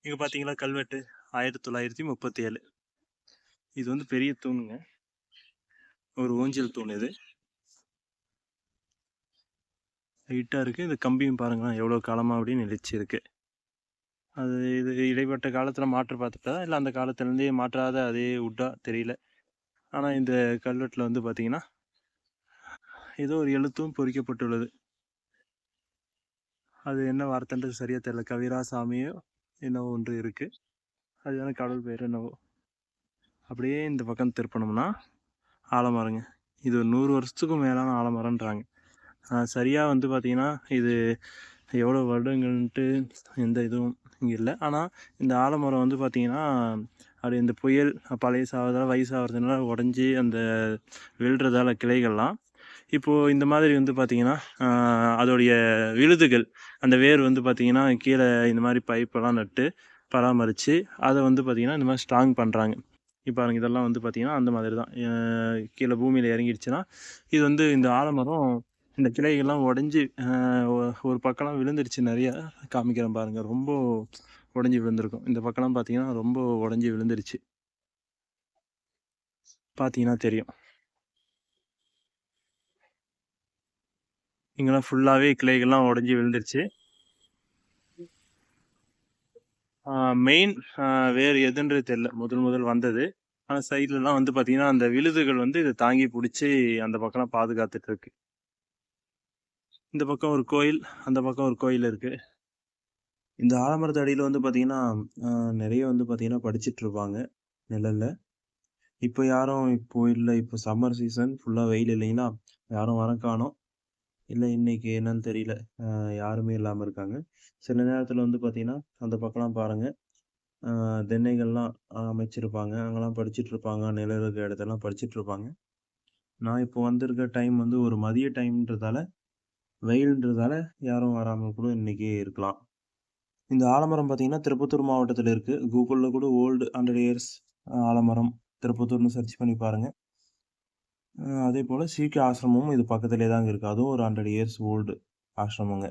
இங்க பார்த்தீங்களா கல்வெட்டு 1937. இது வந்து பெரிய தூணுங்க. ஒரு ஊஞ்சல் தூண் இது. ஹைட்டா இருக்கு. இந்த கம்பியும் பாருங்களேன் எவ்வளோ காலமா அப்படியே நிலைச்சிருக்கு. இது இடைப்பட்ட காலத்துல மாற்று பார்த்துட்டா, இல்ல அந்த காலத்துலேருந்தே மாற்றாத அதே வுட்டா தெரியல. ஆனா இந்த கல்வெட்டுல வந்து பார்த்தீங்கன்னா, ஏதோ ஒரு எழுத்தும் பொறிக்கப்பட்டுள்ளது. அது என்ன வார்த்தைன்றது சரியா தெரியல. கவிராசாமியோ என்னவோ ஒன்று இருக்கு. அது வந்து கடவுள் பேர் என்னவோ. அப்படியே இந்த பக்கம் திருப்புனோம்னா ஆலமரங்க. இது ஒரு 100 வருஷத்துக்கும் மேலான ஆலமரம்ன்றாங்க. சரியா வந்து பார்த்தீங்கன்னா, இது எவ்வளோ வருடங்கள்ன்ட்டு எந்த இதுவும் இங்க இல்ல. ஆனா, இந்த ஆலமரம் வந்து பார்த்தீங்கன்னா, அப்படியே இந்த புயல் பழைய சாவதால வயசாகிறதுனால உடஞ்சி அந்த விழுறதால கிளைகள்லாம், இப்போ இந்த மாதிரி வந்து பார்த்தீங்கன்னா, அதோடைய விழுதுகள், அந்த வேர் வந்து பார்த்தீங்கன்னா, கீழ இந்த மாரி பைப்பெல்லாம் நட்டு பராமரிச்சு, அத வந்து பார்த்தீங்கன்னா, இந்த மாரி ஸ்ட்ராங் பண்றாங்க. இப்ப பாருங்க இதெல்லாம் வந்து பார்த்தீங்கன்னா, அந்த மாதிரி தான். கீழ பூமியில இறங்கிடுச்சுன்னா, இது வந்து இந்த ஆலமரம் இந்த கிளைகள்லாம் உடைஞ்சு ஒரு பக்கம்லாம் விழுந்துருச்சு நெறைய. காமிக்கிறேன் பாருங்க. ரொம்ப உடைஞ்சு விழுந்திருக்கும். இந்த பக்கம்லாம் பார்த்தீங்கன்னா, ரொம்ப உடைஞ்சு விழுந்துருச்சு. பார்த்தீங்கன்னா தெரியும். இங்கலாம் ஃபுல்லாவே கிளைகள்லாம் உடைஞ்சு விழுந்துருச்சு. ஆ மெயின் வேர் எதுன்றது தெரியல. முதல் வந்தது. ஆனா சைட்லலாம் வந்து பார்த்தீங்கன்னா, அந்த விழுதுகள் வந்து இத தாங்கி புடிச்சு அந்த பக்கம்லாம் பாதுகாத்துட்டு இருக்கு. இந்த பக்கம் ஒரு கோயில், அந்த பக்கம் ஒரு கோயில் இருக்கு. இந்த ஆலமரத்து அடியில வந்து பார்த்தீங்கன்னா, அ நெறைய வந்து பார்த்தீங்கன்னா படிச்சுட்ருப்பாங்க, நிழல்ல. இப்போ இல்ல. இப்போ சம்மர் சீசன் ஃபுல்லா வெயில் இல்லைங்களா? யாரும் வர காணோம். இல்ல இன்னைக்கு என்னன்னு தெரியல. யாருமே இல்லாம இருக்காங்க. சில நேரத்தில வந்து பார்த்தீங்கன்னா, அந்த பக்கம்லாம் பாருங்க. திண்ணைகள்லாம் அமைச்சிருப்பாங்க. அங்கலாம் படிச்சுட்ருப்பாங்க. நிழல் இருக்க இடத்தெல்லாம் படிச்சுட்ருப்பாங்க. நான் இப்போ வந்திருக்க டைம் வந்து ஒரு மதிய டைம்ன்றதால, வெயில்ன்றதால யாரும் வராம கூட இன்னைக்கு இருக்கலாம். இந்த ஆலமரம் பார்த்தீங்கன்னா, திருப்பத்தூர் மாவட்டத்தில இருக்கு. கூகுள்ல கூட ஓல்டு 100 இயர்ஸ் ஆலமரம் திருப்பத்தூர்ன்னு சர்ச் பண்ணி பாருங்க. அதேபோல சீக்கிய ஆசிரமமும் இது பக்கத்திலேயே தாங்க இருக்கு. அதுவும் ஒரு 100 இயர்ஸ் ஓல்டு ஆசிரமங்க.